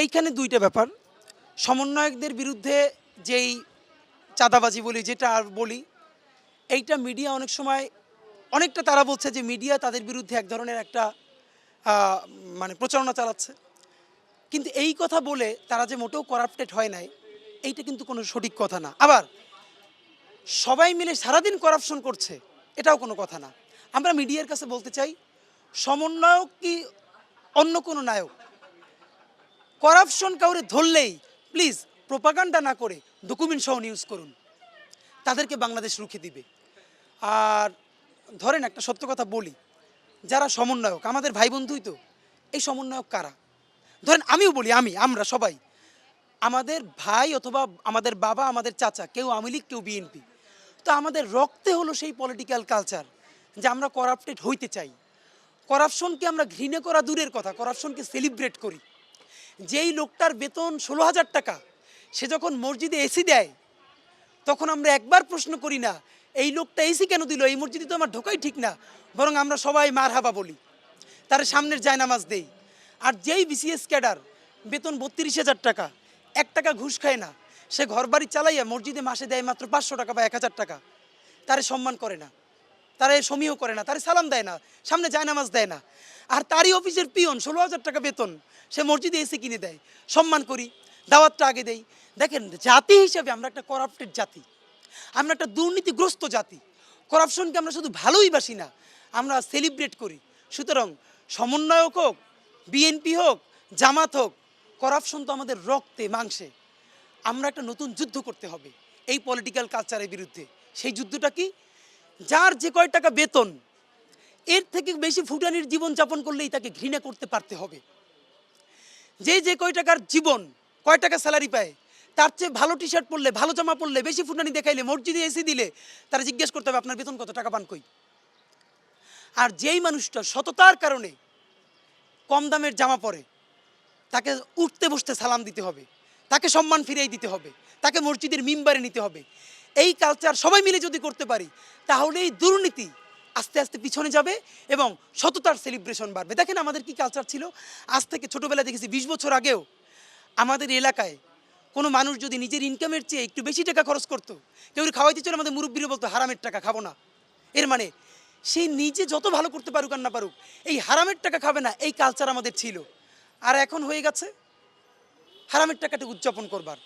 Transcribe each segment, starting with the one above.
এইখানে দুইটা ব্যাপার। সমন্বয়কদের বিরুদ্ধে যেই চাঁদাবাজি বলি, যেটা আর বলি, এইটা মিডিয়া অনেক সময় অনেকটা তারা বলছে যে মিডিয়া তাদের বিরুদ্ধে এক ধরনের একটা আ মানে প্রচারণা চালাচ্ছে। কিন্তু এই কথা বলে তারা যে মোটেও করাপ্টেড হয় নাই, এইটা কিন্তু কোনো সঠিক কথা না। আবার সবাই মিলে সারাদিন করাপশন করছে, এটাও কোনো কথা না। আমরা মিডিয়ার কাছে বলতে চাই, সমন্বয়ক কি অন্য কোনো নায়ক, করাপশন কাউরে ধরলেই প্লিজ প্রোপাগান্ডা না করে ডকুমেন্ট সহ নিউজ করুন, তাদেরকে বাংলাদেশ রুখে দিবে। আর ধরেন একটা সত্য কথা বলি, যারা সমন্বয়ক আমাদের ভাই বন্ধুই তো। এই সমন্বয়ক কারা? ধরেন আমিও বলি, আমরা সবাই আমাদের ভাই অথবা আমাদের বাবা, আমাদের চাচা, কেউ আওয়ামী লীগ, কেউ বিএনপি। তো আমাদের রক্তে হলো সেই পলিটিক্যাল কালচার যে আমরা করাপ্টেড হইতে চাই। করাপশনকে আমরা ঘৃণা করা দূরের কথা, করাপশনকে সেলিব্রেট করি। যেই লোকটার বেতন 16,000 টাকা, সে যখন মসজিদে এসি দেয়, তখন আমরা একবার প্রশ্ন করি না এই লোকটা এসি কেন দিল, এই মসজিদে তো আমার ঢোকাই ঠিক না, বরং আমরা সবাই মারহাবা বলি, তার সামনের জায়নামাজ দেই। আর যেই বিসিএস ক্যাডার বেতন 32,000 টাকা, 1 টাকা ঘুষ খায় না, সে ঘরবাড়ি চালাইয়া মসজিদে মাসে দেয় মাত্র 500 টাকা বা 1,000 টাকা, তারে সম্মান করে না, তারে সমীহ করে না, তারে সালাম দেয় না, সামনে জায়নামাজ দেয় না। আর তারই অফিসের পিয়ন 16,000 টাকা বেতন, সে মসজিদে এসে কিনে দেয়, সম্মান করি, দাওয়াতটা আগে দেই। দেখেন, জাতি হিসেবে আমরা একটা করাপ্টেড জাতি, আমরা একটা দুর্নীতিগ্রস্ত জাতি। করাপশনকে আমরা শুধু ভালোই বাসি না, আমরা সেলিব্রেট করি। সুতরাং সমন্বয়ক হোক, বিএনপি হোক, জামাত হোক, করাপশন তো আমাদের রক্তে মাংসে। আমরা একটা নতুন যুদ্ধ করতে হবে এই পলিটিক্যাল কালচারের বিরুদ্ধে। সেই যুদ্ধটা কি? যার যে কয় টাকা বেতন, এর থেকে বেশি ফুটানির জীবনযাপন করলেই তাকে ঘৃণা করতে পারতে হবে। যে কয় টাকার জীবন, কয় টাকা স্যালারি পায়, তার চেয়ে ভালো টি শার্ট পরলে, ভালো জামা পরলে, বেশি ফুটানি দেখাইলে, মসজিদে এসি দিলে, তারা জিজ্ঞেস করতে হবে আপনার বেতন কত, টাকা পান কই। আর যেই মানুষটা সততার কারণে কম দামের জামা পরে, তাকে উঠতে বসতে সালাম দিতে হবে, তাকে সম্মান ফিরিয়ে দিতে হবে, তাকে মসজিদের মিম্বারে নিতে হবে। এই কালচার সবাই মিলে যদি করতে পারি, তাহলে এই দুর্নীতি আস্তে আস্তে পিছনে যাবে এবং সততার সেলিব্রেশন বাড়বে। দেখেন আমাদের কি কালচার ছিল, আজ থেকে ছোটোবেলায় দেখেছি 20 বছর আগেও আমাদের এলাকায় কোনো মানুষ যদি নিজের ইনকামের চেয়ে একটু বেশি টাকা খরচ করতো, কেউ খাওয়াইতে চলে, আমাদের মুরব্বীরা বলতো হারামের টাকা খাবো না। এর মানে সে নিজে যত ভালো করতে পারুক আর না পারুক, এই হারামের টাকা খাবে না, এই কালচার আমাদের ছিল। আর এখন হয়ে গেছে হারামের টাকাটা উদযাপন করবার।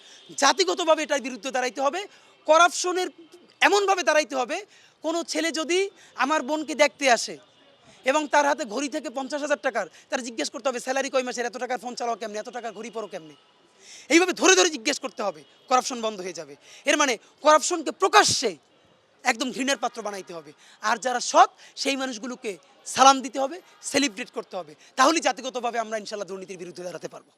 জাতিগতভাবে এটার বিরুদ্ধে দাঁড়াইতে হবে, করাপশনের এমনভাবে দাঁড়াইতে হবে, কোনো ছেলে যদি আমার বোনকে দেখতে আসে এবং তার হাতে ঘড়ি থেকে 50,000 টাকার, তারা জিজ্ঞেস করতে হবে স্যালারি কয় মাসের, এত টাকার ফোন চালাও কেমনে, এত টাকার ঘড়ি পরো কেমনে। এইভাবে ধরে ধরে জিজ্ঞেস করতে হবে, করাপশন বন্ধ হয়ে যাবে। এর মানে করাপশনকে প্রকাশ্যে একদম ঘৃণার পাত্র বানাইতে হবে। আর যারা সৎ, সেই মানুষগুলোকে সালাম দিতে হবে, সেলিব্রেট করতে হবে। তাহলেই জাতিগতভাবে আমরা ইনশাল্লাহ দুর্নীতির বিরুদ্ধে দাঁড়াতে পারবো।